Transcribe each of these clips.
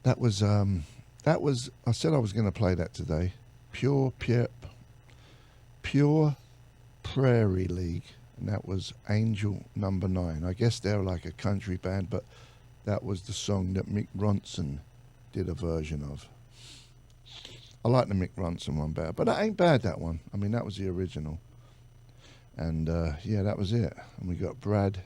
That was I said I was going to play that today. Pure Prairie League, and that was Angel Number 9. I guess they're like a country band, but that was the song that Mick Ronson did a version of. I like the Mick Ronson one better, but that ain't bad, that one. I mean, that was the original. And yeah, that was it. And we got Brad.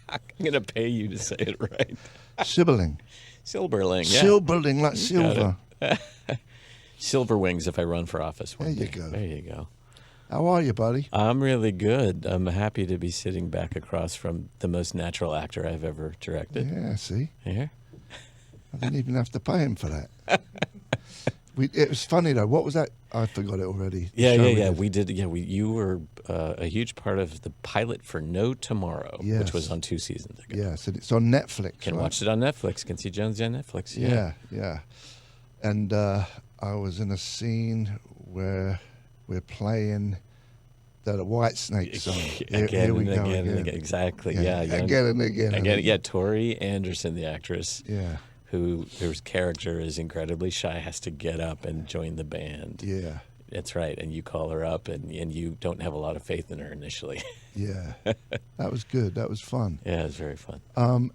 I'm going to pay you to say it right. Silberling. Silberling, yeah. Silberling, like silver. Silver wings if I run for office one There day. you go. There you go. How are you, buddy? I'm really good. I'm happy to be sitting back across from the most natural actor I've ever directed. Yeah, see? Here. I didn't even have to pay him for that. It was funny, though. What was that? I forgot it already. Yeah. We did. Yeah, you were a huge part of the pilot for No Tomorrow, Yes. which was on 2 seasons ago. Yes, and it's on Netflix. You can right? watch it on Netflix. Can see Jonesy on Netflix. Yeah. And I was in a scene where we're playing the White Snake song. Again we and go again. Exactly. Yeah. Again and again. Yeah. Tori Anderson, the actress. Yeah. Whose character is incredibly shy, has to get up and join the band. Yeah. That's right. And you call her up, and you don't have a lot of faith in her initially. Yeah. That was good. That was fun. Yeah, it was very fun.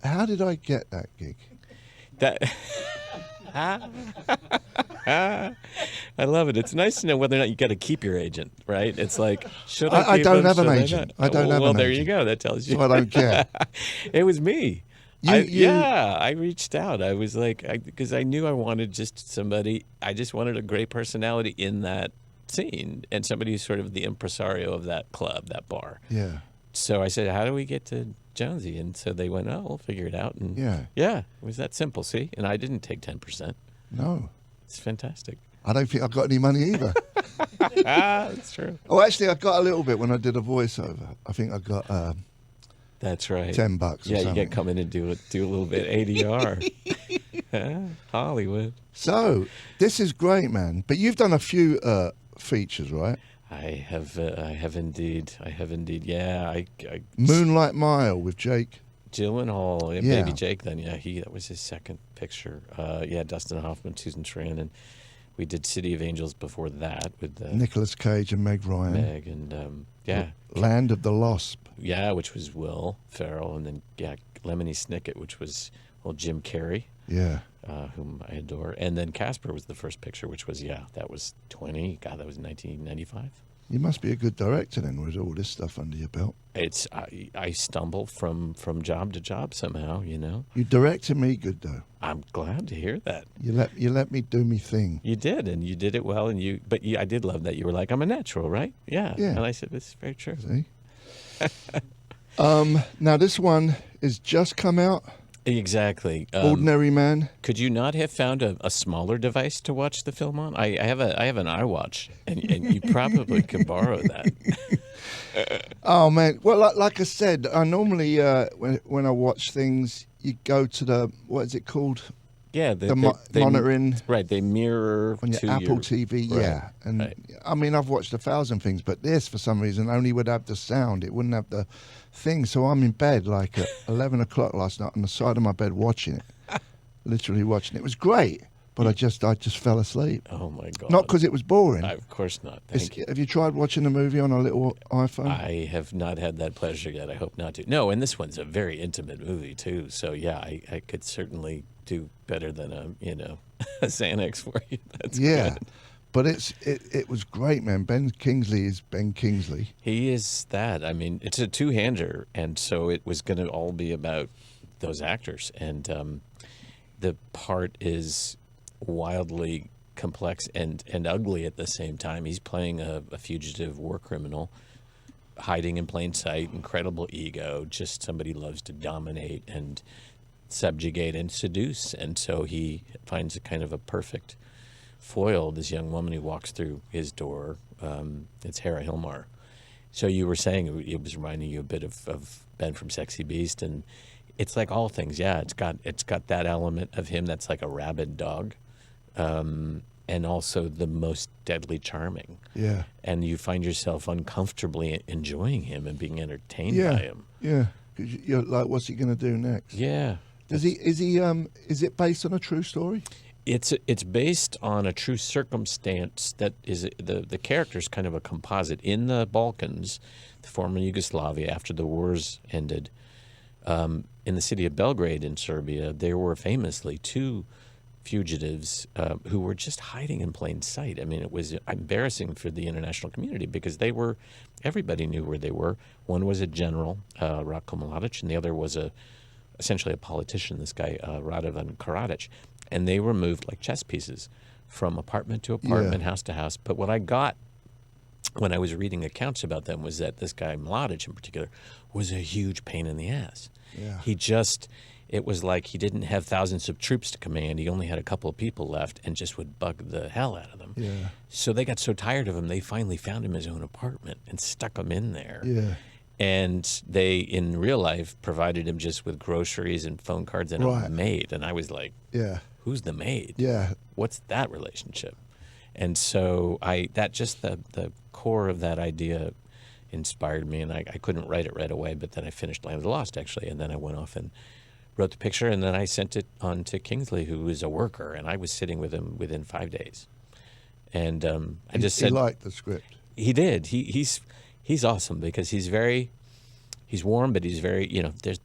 How did I get that gig? I love it. It's nice to know whether or not you got to keep your agent, right? It's like, should I I keep don't him? have an Should I agent. not? I don't have Well, an there agent. you go. That tells you. So I don't care. It was me. You- I reached out. I was like, because I knew I wanted just somebody. I just wanted a great personality in that scene, and somebody who's sort of the impresario of that club, that bar. Yeah. So I said, how do we get to Jonesy? And so they went, oh, we'll figure it out. And Yeah. it was that simple. See, and I didn't take 10%. No. It's fantastic. I don't think I got any money either. That's true. Oh, actually, I got a little bit when I did a voiceover. I think I got That's right. $10 or Yeah, you something. get come in and do a little bit ADR. Hollywood. So, this is great, man. But you've done a few features, right? I have indeed. Yeah, I Moonlight Mile with Jake. Gyllenhaal, Yeah. Baby Jake. Then that was his second picture. Dustin Hoffman, Susan Sarandon. We did City of Angels before that with Nicolas Cage and Meg Ryan. Meg and Land of the Lost. Yeah, which was Will Ferrell, and then Lemony Snicket, which was Jim Carrey. Yeah. Whom I adore. And then Casper was the first picture, which was, that was 1995. You must be a good director then with all this stuff under your belt. I stumble from job to job somehow, You directed me good, though. I'm glad to hear that. You let me do me thing. You did, and you did it well, but I did love that you were like, I'm a natural, right? Yeah. Yeah. And I said, this is very true. See? Now, this one is just come out. Exactly. Ordinary Man. Could you not have found a smaller device to watch the film on? I have an iWatch, and you probably can borrow that. Oh, man. Well, like I said, I normally, when I watch things, you go to the, what is it called? Yeah, The monitoring. Right, they mirror On your to Apple TV, right, yeah. And right. I mean, I've watched 1,000 things, but this, for some reason, only would have the sound. It wouldn't have the thing. So I'm in bed like at 11 o'clock last night on the side of my bed watching it. Literally watching it. It was great, but I just fell asleep. Oh, my God. Not because it was boring. Of course not. Thank you. Have you tried watching a movie on a little iPhone? I have not had that pleasure yet. I hope not to. No, and this one's a very intimate movie, too. So, yeah, I could certainly do better than a Xanax for you. That's yeah. good. But it was great, man. Ben Kingsley is Ben Kingsley. He is that. I mean, it's a two-hander, and so it was going to all be about those actors. And the part is wildly complex and ugly at the same time. He's playing a fugitive war criminal, hiding in plain sight, incredible ego, just somebody who loves to dominate and subjugate and seduce. And so he finds a kind of a perfect foil, this young woman who walks through his door. It's Hera Hilmar. So you were saying it was reminding you a bit of Ben from Sexy Beast, and it's like all things. Yeah, it's got that element of him that's like a rabid dog, and also the most deadly charming. Yeah. And you find yourself uncomfortably enjoying him and being entertained by him. Yeah. 'Cause you're like, what's he going to do next? Yeah. Does he? Is he? Is it based on a true story? It's based on a true circumstance that is the character's kind of a composite. In the Balkans, the former Yugoslavia, after the wars ended, in the city of Belgrade in Serbia, there were famously two fugitives who were just hiding in plain sight. I mean, it was embarrassing for the international community because everybody knew where they were. One was a general, Ratko Mladic, and the other was essentially a politician, this guy, Radovan Karadzic. And they were moved like chess pieces from apartment to apartment, house to house. But what I got when I was reading accounts about them was that this guy, Mladic in particular, was a huge pain in the ass. Yeah. It was like he didn't have thousands of troops to command. He only had a couple of people left and just would bug the hell out of them. Yeah. So they got so tired of him, they finally found him his own apartment and stuck him in there. Yeah. And they, in real life, provided him just with groceries and phone cards and a maid. And I was like, yeah. Who's the maid? Yeah. What's that relationship? And so the core of that idea inspired me, and I couldn't write it right away, but then I finished Land of the Lost, actually, and then I went off and wrote the picture, and then I sent it on to Kingsley, who was a worker, and I was sitting with him within 5 days. And I just said... He liked the script. He did. He's awesome because he's warm, but he's very,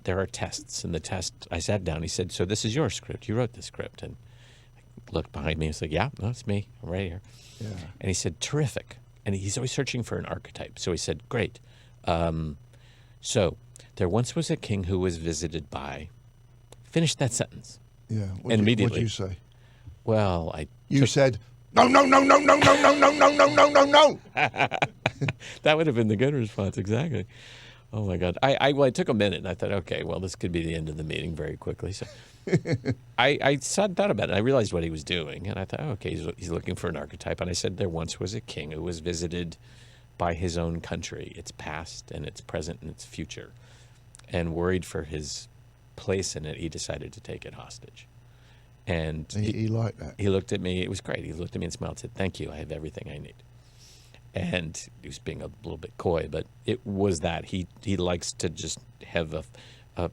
there are tests. And the test, I sat down, he said, so this is your script. You wrote the script. And I looked behind me and was like, yeah, no, it's me. I'm right here. Yeah. And he said, terrific. And he's always searching for an archetype. So he said, great. So there once was a king who was visited by... Finish that sentence. Yeah. Immediately. What did you say? Well, You said, no, no, no, no, no, no, no, no, no, no, no, no, no. That would have been the good response, exactly. Oh, my God. I took a minute, and I thought, okay, well, this could be the end of the meeting very quickly. So I thought about it. I realized what he was doing, and I thought, okay, he's looking for an archetype. And I said, there once was a king who was visited by his own country, its past and its present and its future, and worried for his place in it, he decided to take it hostage. And he liked that. He looked at me. It was great. He looked at me and smiled and said, thank you. I have everything I need. And he was being a little bit coy, but it was that. He likes to just have a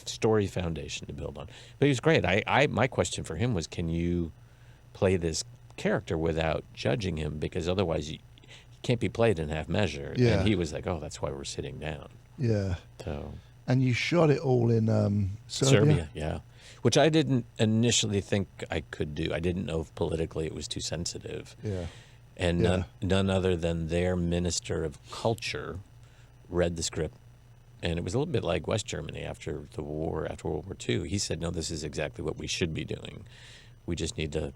story foundation to build on. But he was great. My question for him was, can you play this character without judging him? Because otherwise he can't be played in half measure. Yeah. And he was like, oh, that's why we're sitting down. Yeah. So... And you shot it all in Serbia? Yeah. Which I didn't initially think I could do. I didn't know if politically it was too sensitive. Yeah. And none other than their minister of culture read the script. And it was a little bit like West Germany after the war, after World War II. He said, no, this is exactly what we should be doing. We just need to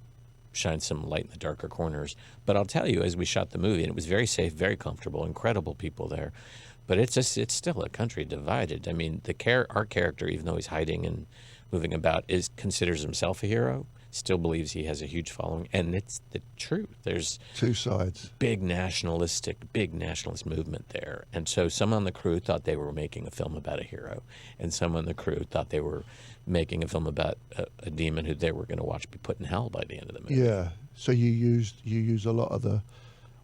shine some light in the darker corners. But I'll tell you, as we shot the movie, and it was very safe, very comfortable, incredible people there. But it's still a country divided. I mean, our character, even though he's hiding and moving about, considers himself a hero, still believes he has a huge following, and it's the truth. There's two sides. Big nationalist movement there. And so some on the crew thought they were making a film about a hero, and some on the crew thought they were making a film about a demon who they were going to watch be put in hell by the end of the movie. Yeah. So you use a lot of the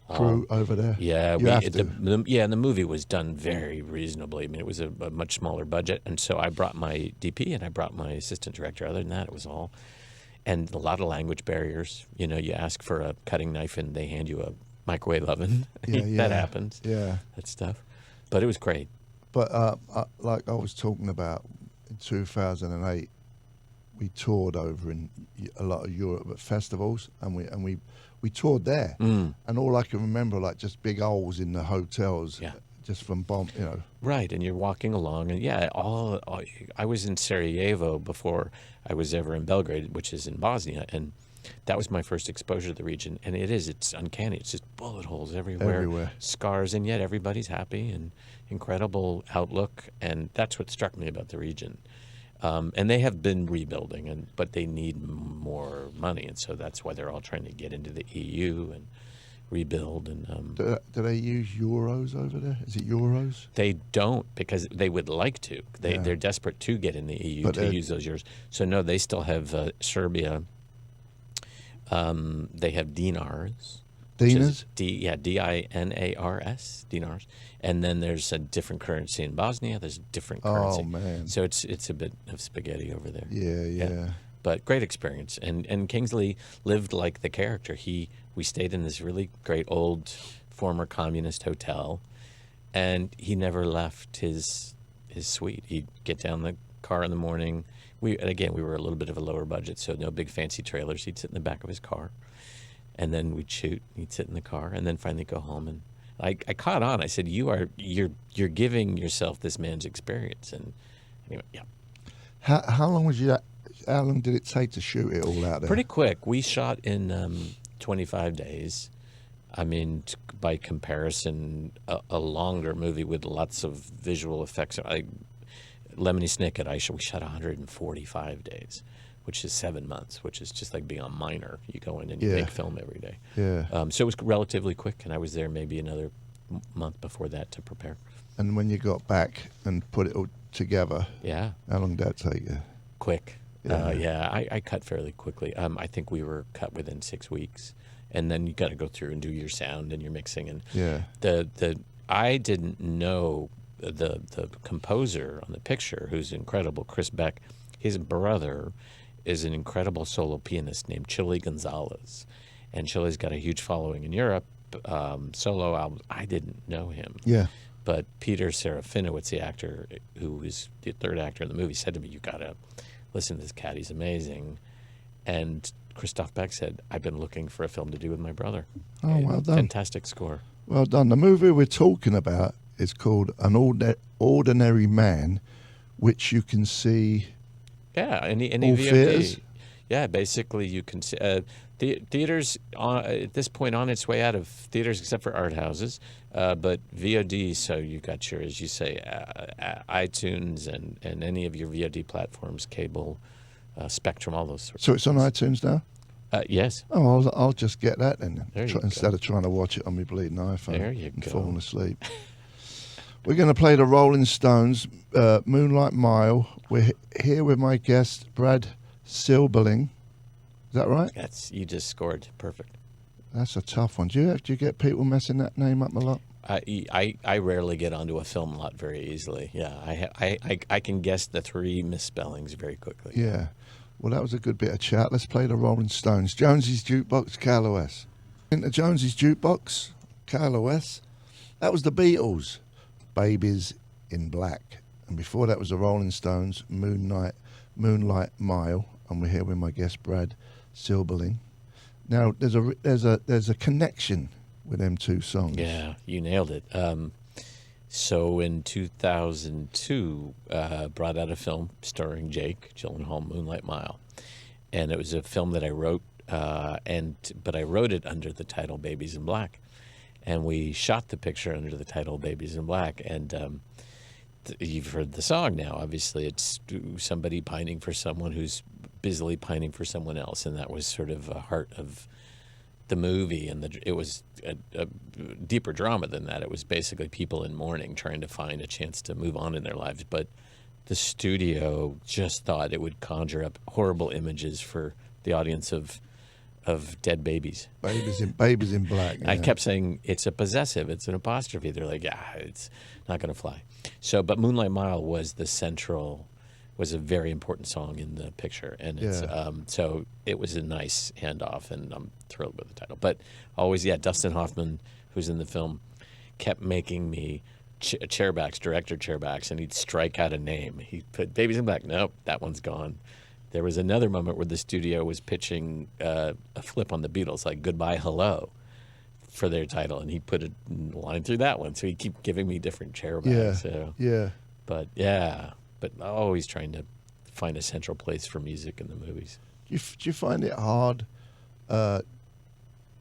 crew over there. Yeah, and the movie was done very reasonably. I mean, it was a much smaller budget, and so I brought my DP and I brought my assistant director. Other than that, it was all, and a lot of language barriers. You ask for a cutting knife and they hand you a microwave oven. That happens. Yeah, that stuff. But it was great. But like I was talking about, in 2008, we toured over in a lot of Europe at festivals, and we toured there, and all I can remember, like, just big holes in the hotels, just from bomb, Right, and you're walking along, and I was in Sarajevo before I was ever in Belgrade, which is in Bosnia, and that was my first exposure to the region, and it's uncanny. It's just bullet holes everywhere, scars, and yet everybody's happy and incredible outlook, and that's what struck me about the region. And they have been rebuilding, but they need more money, and so that's why they're all trying to get into the EU and rebuild. And do they use euros over there? Is it euros? They don't, because they would like to. They're desperate to get in the EU to use those euros. So no, they still have Serbia. They have dinars, which Dinars? is Dinars, dinars, and then there's a different currency in Bosnia. There's a different currency. Oh, man. So it's a bit of spaghetti over there. Yeah. But great experience, and Kingsley lived like the character. We stayed in this really great old former communist hotel, and he never left his suite. He'd get down the car in the morning. We were a little bit of a lower budget, so no big fancy trailers. He'd sit in the back of his car, and then we'd shoot. He'd sit in the car, and then finally go home. And I caught on. I said, you're giving yourself this man's experience. And anyway, yeah. How long was you? How long did it take to shoot it all out there? Pretty quick. We shot in 25 days. I mean, by comparison, a longer movie with lots of visual effects. Lemony Snicket, we shot 145 days, which is 7 months, which is just like being a miner. You go in and you make film every day. Yeah. So it was relatively quick, and I was there maybe another month before that to prepare. And when you got back and put it all together, Yeah. how long did that take you? Quick. Yeah. I cut fairly quickly. I think we were cut within 6 weeks, and then you got to go through and do your sound and your mixing. And I didn't know the composer on the picture, who's incredible, Chris Beck. His brother is an incredible solo pianist named Chili Gonzalez, and Chili's got a huge following in Europe. Solo albums. I didn't know him. Yeah. But Peter Serafinowicz, the actor who is the third actor in the movie, said to me, "You gotta listen to this cat. He's amazing." And Christoph Beck said, "I've been looking for a film to do with my brother." Oh, well done. Fantastic score. Well done. The movie we're talking about is called An Ordinary Man, which you can see. Yeah, any all VOD. theaters? Yeah, basically you can see theaters at this point on its way out of theaters, except for art houses, but VOD. So you got your, as you say, iTunes and any of your VOD platforms, cable, Spectrum, all those sorts. So it's on iTunes now? Yes. Oh, I'll just get that then. There you Instead go. of trying to watch it on my bleeding iPhone There you and go. falling asleep. We're going to play the Rolling Stones, Moonlight Mile. We're here with my guest, Brad Silberling. Is that right? You just scored perfect. That's a tough one. Do you get people messing that name up a lot? I rarely get onto a film lot very easily. Yeah, I can guess the 3 misspellings very quickly. Yeah. Well, that was a good bit of chat. Let's play the Rolling Stones. Jonesy's Jukebox, KLOS. Into Jonesy's Jukebox, KLOS. That was the Beatles, Babies in Black. And before that was the Rolling Stones, Moonlight Mile. And we're here with my guest, Brad Silberling. Now, there's a connection with them two songs. Yeah, you nailed it. So in 2002, brought out a film starring Jake Gyllenhaal, Moonlight Mile, and it was a film that I wrote, but I wrote it under the title Babies in Black, and we shot the picture under the title Babies in Black, and you've heard the song now. Obviously, it's somebody pining for someone who's busily pining for someone else, and that was sort of a heart of the movie, and it was a deeper drama than that. It was basically people in mourning trying to find a chance to move on in their lives, but the studio just thought it would conjure up horrible images for the audience of dead babies. Babies in Black. Yeah. I kept saying it's a possessive, it's an apostrophe. They're like, yeah, it's not going to fly. So, but Moonlight Mile was a very important song in the picture, and it's so it was a nice handoff, and I'm thrilled with the title. But always, Dustin Hoffman, who's in the film, kept making me director chairbacks, and he'd strike out a name. He put Babies in Black. Nope, that one's gone. There was another moment where the studio was pitching a flip on the Beatles, like Goodbye Hello, for their title, and he put a line through that one. So he keep giving me different chairbacks. But always trying to find a central place for music in the movies. Do you find it hard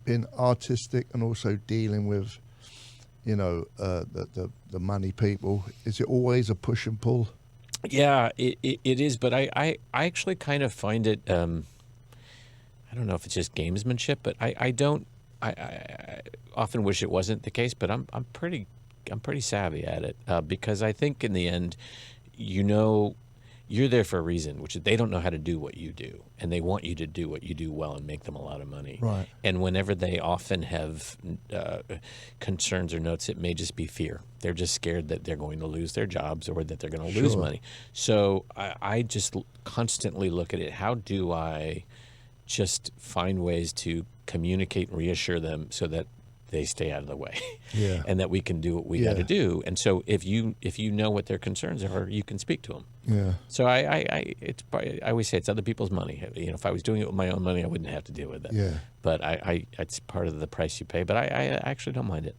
being artistic and also dealing with, the money people? Is it always a push and pull? Yeah, it is. But I actually kind of find it. I don't know if it's just gamesmanship, but I often wish it wasn't the case. But I'm pretty savvy at it because I think in the end, you you're there for a reason, which is they don't know how to do what you do, and they want you to do what you do well and make them a lot of money. Right. And whenever they often have concerns or notes, it may just be fear. They're just scared that they're going to lose their jobs or that they're going to lose money. So I just constantly look at it. How do I just find ways to communicate and reassure them so that they stay out of the way, and that we can do what we got to do. And so if you know what their concerns are, you can speak to them. Yeah. So I always say it's other people's money. You know, if I was doing it with my own money, I wouldn't have to deal with it. Yeah. But it's part of the price you pay. But I actually don't mind it.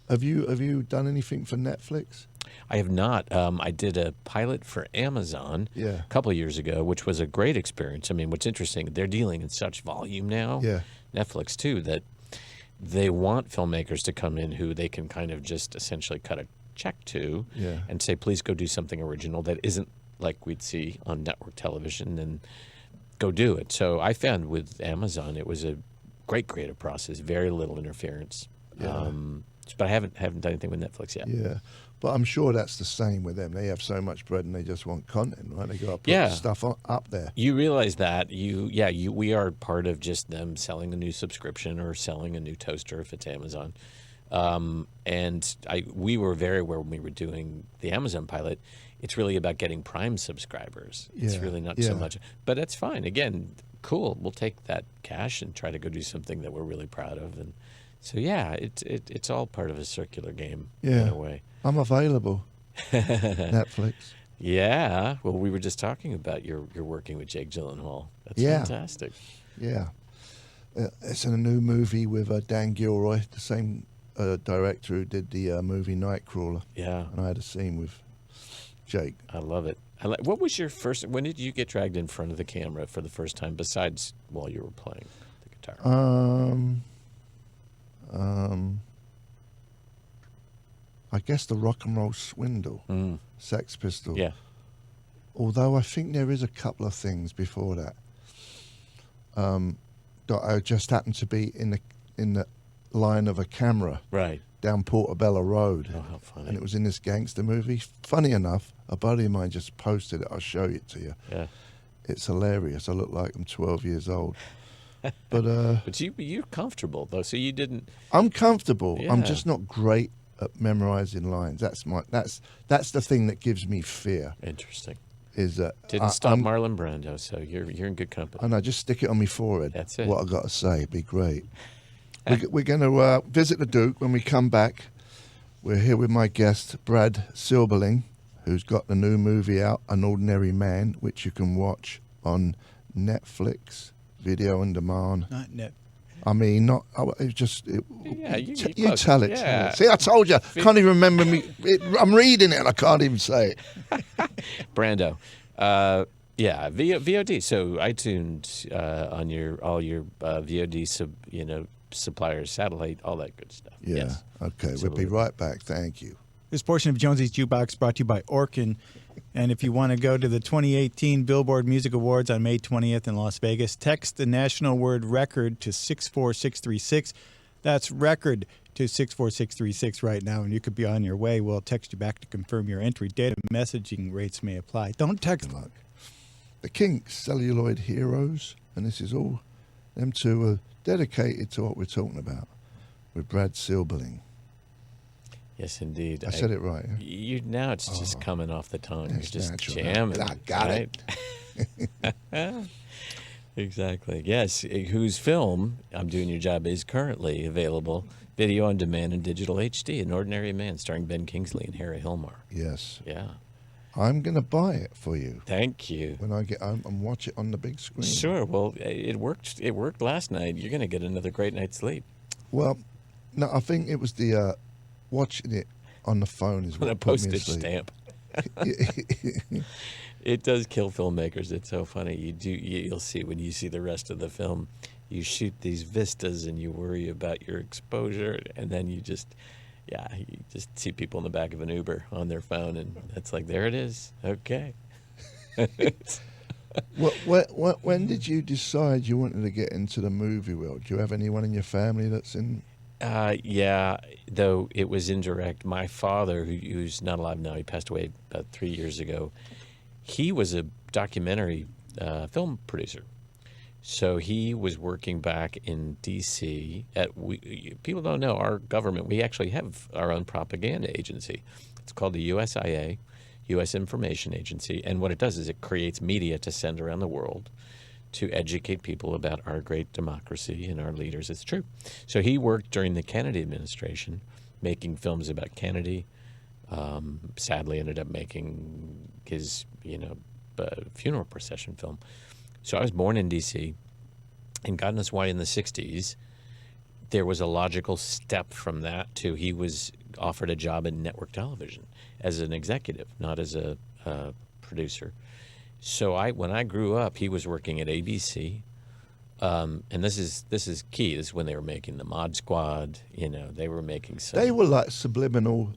Have you done anything for Netflix? I have not. I did a pilot for Amazon a couple of years ago, which was a great experience. I mean, what's interesting, they're dealing in such volume now, Netflix too, that they want filmmakers to come in who they can kind of just essentially cut a check to and say, please go do something original that isn't like we'd see on network television, and go do it. So I found with Amazon, it was a great creative process, very little interference. But I haven't done anything with Netflix yet. Yeah. But I'm sure that's the same with them. They have so much bread and they just want content, right? They got to put stuff up there. You realize that we are part of just them selling a new subscription or selling a new toaster if it's Amazon. And we were very aware when we were doing the Amazon pilot, it's really about getting Prime subscribers. It's really not so much, but that's fine. Again, cool. We'll take that cash and try to go do something that we're really proud of. And so, it's all part of a circular game in a way. I'm available. Netflix. Yeah. Well, we were just talking about you're working with Jake Gyllenhaal. That's fantastic. Yeah. It's in a new movie with Dan Gilroy, the same director who did the movie Nightcrawler. Yeah. And I had a scene with Jake. I love it. What was your first? When did you get dragged in front of the camera for the first time? Besides while you were playing the guitar. I guess the Rock and Roll Swindle, Sex Pistol. Yeah. Although I think there is a couple of things before that. That I just happened to be in the line of a camera. Right. Down Portobello Road. Oh, how funny. And it was in this gangster movie. Funny enough, a buddy of mine just posted it. I'll show it to you. Yeah. It's hilarious. I look like I'm 12 years old. But you're comfortable though, so you didn't. I'm comfortable. Yeah. I'm just not great at memorizing lines. That's the thing that gives me fear. Interesting. Is that didn't stop Marlon Brando, so you're in good company. I know. Just stick it on my forehead. That's it. What I got to say, it'd be great. We're going to visit the Duke when we come back. We're here with my guest Brad Silberling, who's got the new movie out, An Ordinary Man, which you can watch on Netflix, video on demand. Not net. I mean, not. It's just. You tell it. Yeah. See, I told you. Can't even remember me. I'm reading it and I can't even say it. Brando. VOD. So iTunes on all your VOD suppliers, satellite, all that good stuff. Yeah. Yes. Okay. Absolutely. We'll be right back. Thank you. This portion of Jonesy's Jukebox brought to you by Orkin. And if you want to go to the 2018 Billboard Music Awards on May 20th in Las Vegas, text the national word record to 64636. That's record to 64636 right now, and you could be on your way. We'll text you back to confirm your entry. Data messaging rates may apply. Don't text. Good luck. The Kinks, Celluloid Heroes, and this is all them two are dedicated to what we're talking about with Brad Silberling. Yes, indeed. I said it right. Yeah? Now it's just coming off the tongue. You're just natural, jamming. I got it. Exactly. Yes. Whose film, I'm Doing Your Job, is currently available video on demand in digital HD. An Ordinary Man, starring Ben Kingsley and Harry Hilmar. Yes. Yeah. I'm going to buy it for you. Thank you. When I get home and watch it on the big screen. Sure. Well, it worked. It worked last night. You're going to get another great night's sleep. Well, no, I think it was the watching it on the phone is what a put me postage asleep. stamp. It does kill filmmakers. It's so funny. You'll see when you see the rest of the film. You shoot these vistas and you worry about your exposure, and then you just see people in the back of an Uber on their phone, and that's like, there it is. Okay. When did you decide you wanted to get into the movie world? Do you have anyone in your family that's in? Yeah, though it was indirect. My father, who's not alive now, he passed away about 3 years ago. He was a documentary film producer. So he was working back in D.C. People don't know our government. We actually have our own propaganda agency. It's called the USIA, U.S. Information Agency. And what it does is it creates media to send around the world to educate people about our great democracy and our leaders. It's true. So he worked during the Kennedy administration making films about Kennedy. Sadly ended up making his, funeral procession film. So I was born in D.C., and God knows why in the 60s, there was a logical step from that to he was offered a job in network television as an executive, not as a producer. So when I grew up, he was working at ABC, and this is key. This is when they were making the Mod Squad. They were making some. They were like subliminal.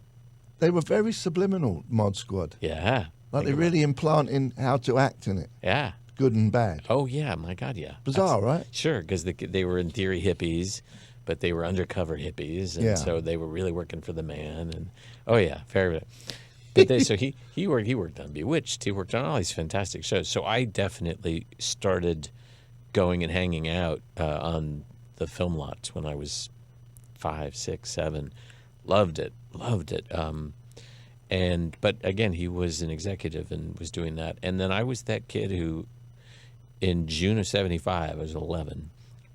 They were very subliminal, Mod Squad. Yeah. Like they're really implanting how to act in it, Yeah. good and bad. Oh yeah, my God, yeah. Bizarre, right? Sure, because they were in theory hippies, but they were undercover hippies, and Yeah. so they were really working for the man. And oh yeah, very. But so he worked on Bewitched. He worked on all these fantastic shows. So I definitely started going and hanging out on the film lots when I was 5, 6, 7. Loved it. But again, he was an executive and was doing that. And then I was that kid who, in June of '75, I was 11.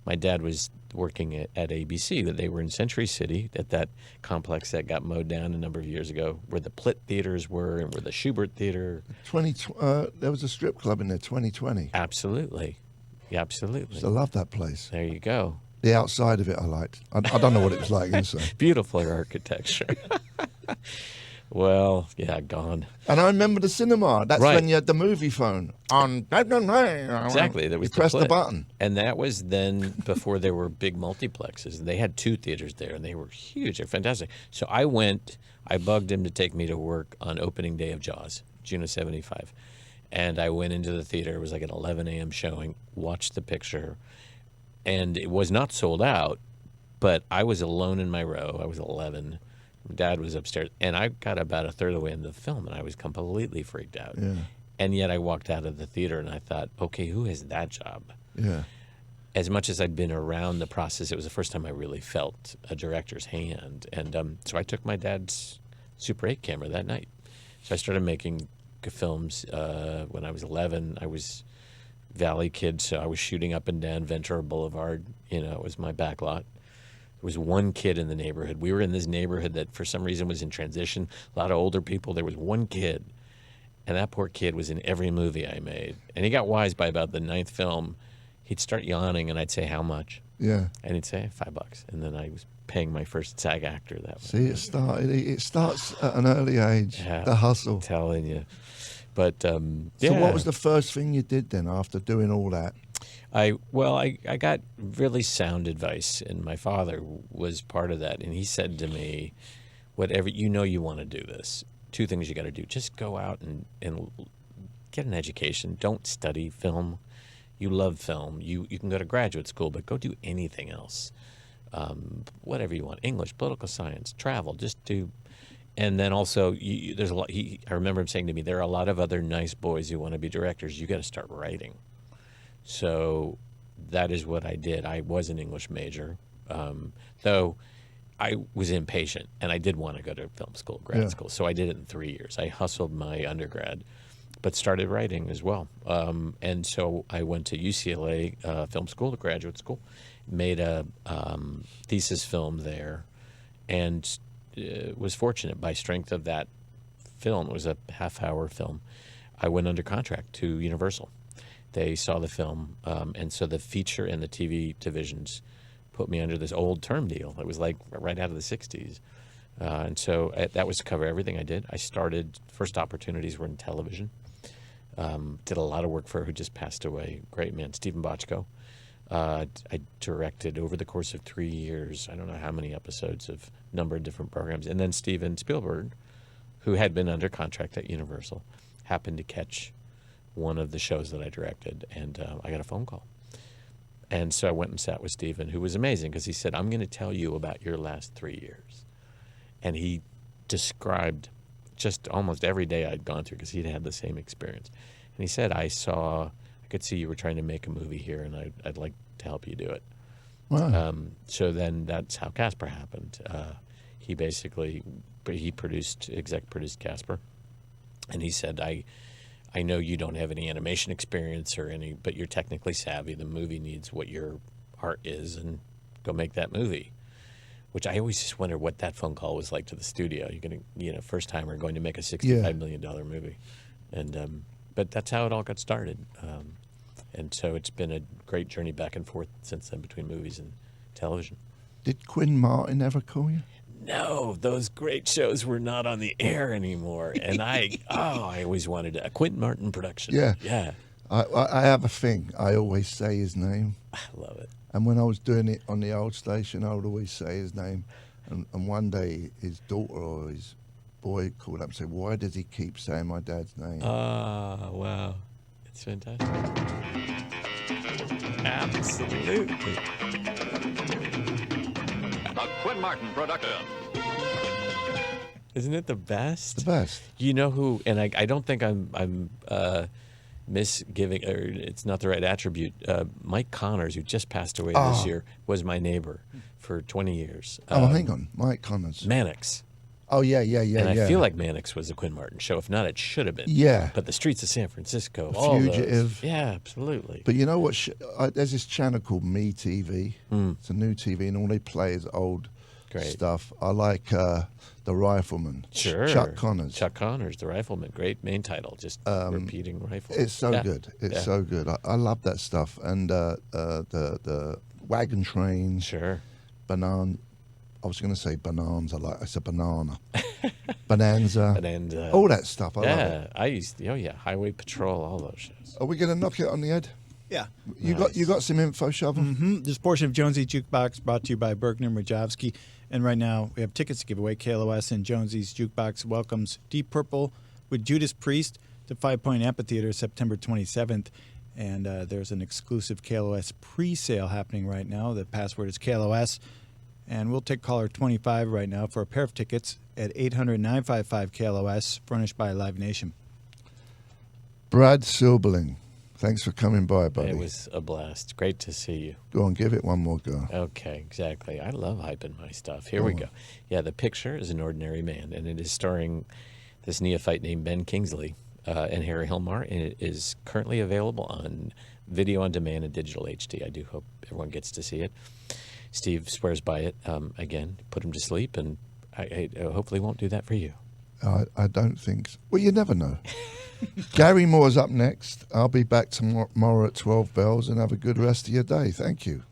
My dad was working at ABC. That they were in Century City at that complex that got mowed down a number of years ago, where the Plitt theaters were and where the Schubert Theater. There was a strip club in there, 2020. Absolutely. I love that place. There you go. The outside of it I liked. I don't know what it was like inside. Beautiful architecture. Well, yeah, gone. And I remember the cinema. That's Right. when you had the movie phone. Exactly. There was you pressed the Plitt. button. And that was then before there were big multiplexes. They had 2 theaters there, and they were huge. They're fantastic. So I bugged him to take me to work on opening day of Jaws, June of '75. And I went into the theater. It was like an 11 a.m. showing, watched the picture, and it was not sold out, but I was alone in my row. I was 11. Dad was upstairs, and I got about a third of the way into the film, and I was completely freaked out. Yeah. And yet I walked out of the theater, and I thought, okay, who has that job? Yeah. As much as I'd been around the process, it was the first time I really felt a director's hand. And so I took my dad's Super 8 camera that night. So I started making films when I was 11. I was Valley kid, so I was shooting up and down Ventura Boulevard. It was my back lot. There was one kid in the neighborhood. We were in this neighborhood that for some reason was in transition. A lot of older people. There was one kid, and that poor kid was in every movie I made. And he got wise by about the 9th film. He'd start yawning, and I'd say, "How much?" Yeah. And he'd say, $5. And then I was paying my first SAG actor that way. See, it starts at an early age, Yeah. the hustle. I'm telling you. But yeah. So what was the first thing you did then after doing all that? I got really sound advice, and my father was part of that. And he said to me, whatever, you want to do this. 2 things you got to do. Just go out and get an education. Don't study film. You love film. You can go to graduate school, but go do anything else. Whatever you want. English, political science, travel. Just do. And then also, there's a lot. I remember him saying to me, there are a lot of other nice boys who want to be directors. You got to start writing. So that is what I did. I was an English major, though I was impatient, and I did want to go to film school, grad school. So I did it in 3 years. I hustled my undergrad, but started writing as well. And so I went to UCLA Film School, the graduate school, made a thesis film there, and was fortunate by strength of that film. It was a half-hour film. I went under contract to Universal. They saw the film, and so the feature and the TV divisions put me under this old term deal. It was like right out of the 60s. And so that was to cover everything I did. I started, first opportunities were in television. Did a lot of work for who just passed away, great man, Stephen Bochco. I directed over the course of 3 years, I don't know how many episodes of a number of different programs. And then Steven Spielberg, who had been under contract at Universal, happened to catch one of the shows that I directed, and I got a phone call. And so I went and sat with Steven, who was amazing, because he said, I'm going to tell you about your last 3 years. And he described just almost every day I'd gone through because he'd had the same experience. And he said, I could see you were trying to make a movie here, and I'd like to help you do it. Wow. So then that's how Casper happened. He exec produced Casper, and he said, I know you don't have any animation experience but you're technically savvy. The movie needs what your art is, and go make that movie. Which I always just wonder what that phone call was like to the studio. You're going to, first timer going to make a $65 million movie. And, but that's how it all got started. And so it's been a great journey back and forth since then between movies and television. Did Quinn Martin ever call you? No, those great shows were not on the air anymore. And I always wanted a Quentin Martin production. Yeah. Yeah. I have a thing. I always say his name. I love it. And when I was doing it on the old station, I would always say his name. And one day his daughter or his boy called up and said, why does he keep saying my dad's name? Oh, wow. It's fantastic. Absolutely. A Quinn Martin production. Isn't it the best? The best. You know who, and I don't think I'm misgiving, or it's not the right attribute. Mike Connors, who just passed away this year, was my neighbor for 20 years. Hang on. Mike Connors. Mannix. Oh, yeah. And I feel like Mannix was a Quinn Martin show. If not, it should have been. Yeah. But The Streets of San Francisco, The all Fugitive. those. Yeah, absolutely. But you know what? There's this channel called Me TV. It's a new TV, and all they play is old stuff. I like The Rifleman. Sure. Chuck Connors. Chuck Connors, The Rifleman. Great main title. Just repeating rifle. It's so good. It's so good. I love that stuff. And the Wagon Train. Sure. Banana. I was going to say bananas. I said banana. Bonanza. And all that stuff. I love it. I used to, Highway Patrol, all those shows. Are we going to knock it on the head? Yeah. You got some info, Shovel? Mm-hmm. This portion of Jonesy Jukebox brought to you by Berkner Rajovsky. And right now we have tickets to give away. KLOS and Jonesy's Jukebox welcomes Deep Purple with Judas Priest to 5 Point Amphitheater September 27th. And there's an exclusive KLOS pre-sale happening right now. The password is KLOS. And we'll take caller 25 right now for a pair of tickets at 800-955-KLOS, furnished by Live Nation. Brad Silberling, thanks for coming by, buddy. It was a blast. Great to see you. Go on, give it one more go. Okay, exactly. I love hyping my stuff. Here we go. Yeah, The Picture is an Ordinary Man, and it is starring this neophyte named Ben Kingsley and Harry Hilmar, and it is currently available on video on demand and digital HD. I do hope everyone gets to see it. Steve swears by it. Again, put him to sleep, and I hopefully won't do that for you. I don't think so. Well, you never know. Gary Moore's up next. I'll be back tomorrow at 12 bells, and have a good rest of your day. Thank you.